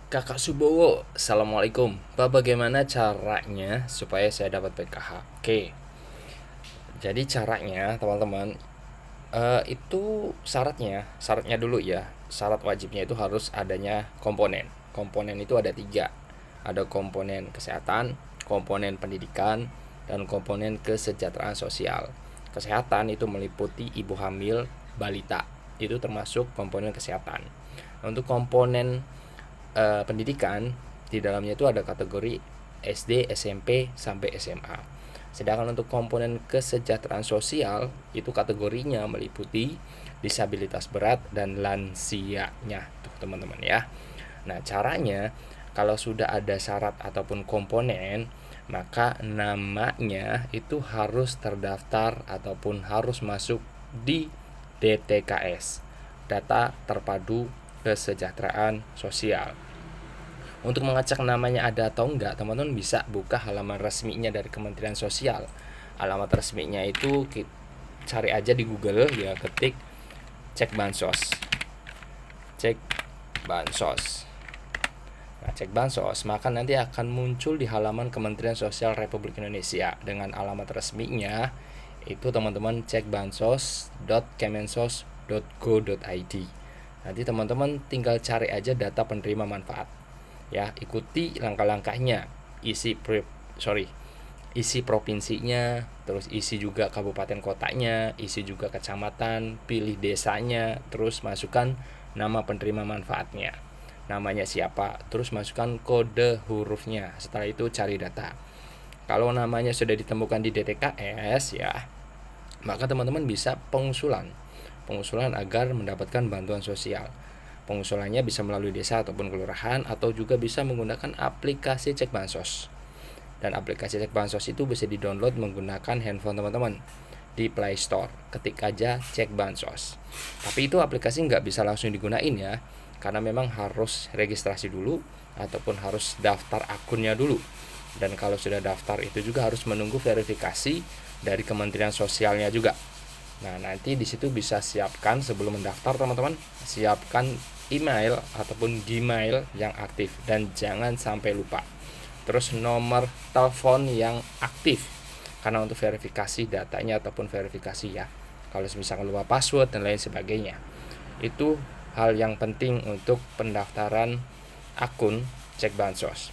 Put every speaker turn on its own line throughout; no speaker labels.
Kakak Subowo, Assalamualaikum. Pak, bagaimana caranya supaya saya dapat PKH? Oke, jadi caranya teman-teman, itu syaratnya dulu ya. Syarat wajibnya itu harus adanya komponen. Komponen itu ada tiga. Ada komponen kesehatan, komponen pendidikan, dan komponen kesejahteraan sosial. Kesehatan itu meliputi ibu hamil, balita. Itu termasuk komponen kesehatan. Untuk komponen pendidikan, di dalamnya itu ada kategori SD, SMP, sampai SMA. Sedangkan untuk komponen kesejahteraan sosial itu kategorinya meliputi disabilitas berat dan lansianya tuh teman-teman ya. Nah, caranya kalau sudah ada syarat ataupun komponen, maka namanya itu harus terdaftar ataupun harus masuk di DTKS, Data Terpadu Kesejahteraan Sosial. Untuk mengecek namanya ada atau enggak, teman-teman bisa buka halaman resminya dari Kementerian Sosial. Alamat resminya itu cari aja di Google ya, ketik cek bansos. Cek bansos. Nah, cek bansos, maka nanti akan muncul di halaman Kementerian Sosial Republik Indonesia dengan alamat resminya. Itu teman-teman cek bansos.kemensos.go.id. Nanti teman-teman tinggal cari aja data penerima manfaat. Ya, ikuti langkah-langkahnya. Isi provinsinya, terus isi juga kabupaten kotanya, isi juga kecamatan, pilih desanya, terus masukkan nama penerima manfaatnya, namanya siapa, terus masukkan kode hurufnya. Setelah itu cari data. Kalau namanya sudah ditemukan di DTKS ya, maka teman-teman bisa pengusulan agar mendapatkan bantuan sosial. Pengusulannya bisa melalui desa ataupun kelurahan, atau juga bisa menggunakan aplikasi cek bansos. Dan aplikasi cek bansos itu bisa di-download menggunakan handphone teman-teman di Play Store. Ketik aja cek bansos. Tapi itu aplikasi nggak bisa langsung digunain ya, karena memang harus registrasi dulu ataupun harus daftar akunnya dulu. Dan kalau sudah daftar itu juga harus menunggu verifikasi dari Kementerian Sosialnya juga. Nah, nanti di situ bisa siapkan sebelum mendaftar teman-teman, siapkan email ataupun Gmail yang aktif dan jangan sampai lupa. Terus nomor telepon yang aktif, karena untuk verifikasi datanya ataupun verifikasi ya. Kalau misalkan lupa password dan lain sebagainya. Itu hal yang penting untuk pendaftaran akun cek bansos.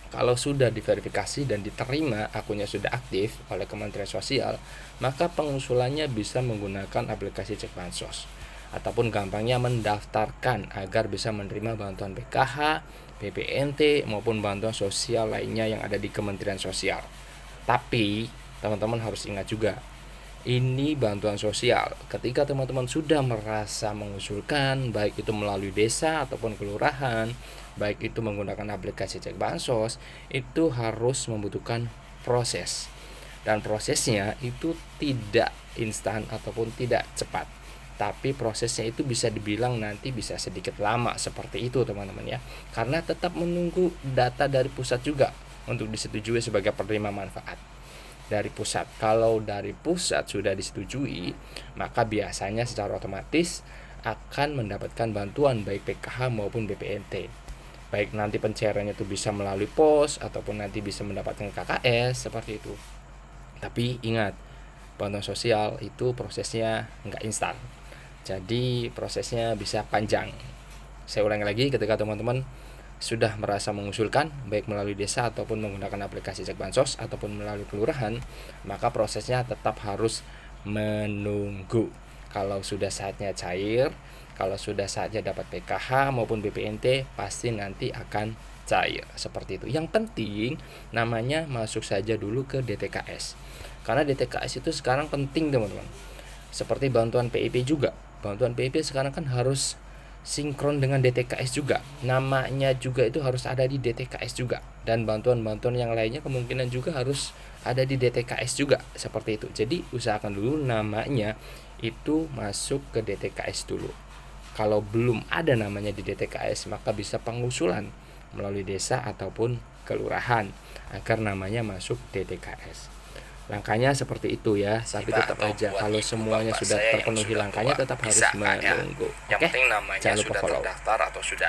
Kalau sudah diverifikasi dan diterima akunnya sudah aktif oleh Kementerian Sosial, maka pengusulannya bisa menggunakan aplikasi cek bansos. Ataupun gampangnya mendaftarkan agar bisa menerima bantuan PKH, BPNT, maupun bantuan sosial lainnya yang ada di Kementerian Sosial. Tapi teman-teman harus ingat juga, ini bantuan sosial. Ketika teman-teman sudah merasa mengusulkan, baik itu melalui desa ataupun kelurahan, baik itu menggunakan aplikasi cek bansos, itu harus membutuhkan proses. Dan prosesnya itu tidak instan ataupun tidak cepat. Tapi prosesnya itu bisa dibilang nanti bisa sedikit lama seperti itu teman-teman ya. Karena tetap menunggu data dari pusat juga untuk disetujui sebagai penerima manfaat dari pusat. Kalau dari pusat sudah disetujui, maka biasanya secara otomatis akan mendapatkan bantuan baik PKH maupun BPNT. Baik nanti pencairannya itu bisa melalui pos ataupun nanti bisa mendapatkan KKS seperti itu. Tapi ingat, bantuan sosial itu prosesnya nggak instan. Jadi prosesnya bisa panjang. Saya ulangi lagi, ketika teman-teman sudah merasa mengusulkan baik melalui desa ataupun menggunakan aplikasi cek bansos ataupun melalui kelurahan, maka prosesnya tetap harus menunggu. Kalau sudah saatnya cair, kalau sudah saatnya dapat PKH maupun BPNT, pasti nanti akan cair seperti itu. Yang penting namanya masuk saja dulu ke DTKS, karena DTKS itu sekarang penting teman-teman. Seperti bantuan PIP juga, bantuan PIP sekarang kan harus sinkron dengan DTKS juga, namanya juga itu harus ada di DTKS juga, dan bantuan-bantuan yang lainnya kemungkinan juga harus ada di DTKS juga seperti itu. Jadi usahakan dulu namanya itu masuk ke DTKS dulu. Kalau belum ada namanya di DTKS, maka bisa pengusulan melalui desa ataupun kelurahan agar namanya masuk DTKS. Langkahnya seperti itu ya, tapi tetap aja kalau semuanya sudah terpenuhi langkahnya tetap harus menunggu. Oke, jangan lupa follow.
Terdaftar atau sudah